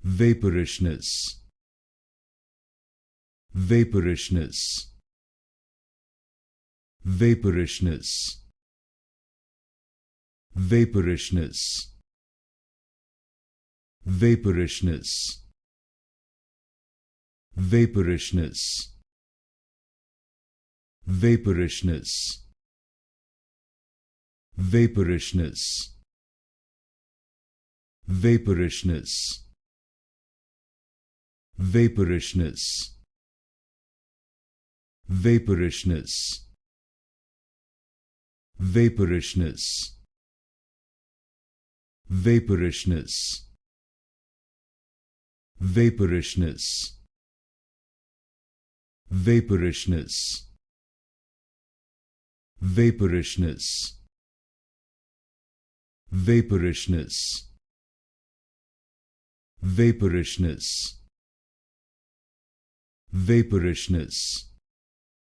Vaporishness, Vaporishness, Vaporishness, Vaporishness, Vapourishness, Vapourishness, Vapourishness, Vapourishness, Vapourishness, Vapourishness, Vapourishness, Vapourishness, Vapourishness, Vapourishness, Vapourishness, Vapourishness, Vapourishness, Vapourishness, Vapourishness,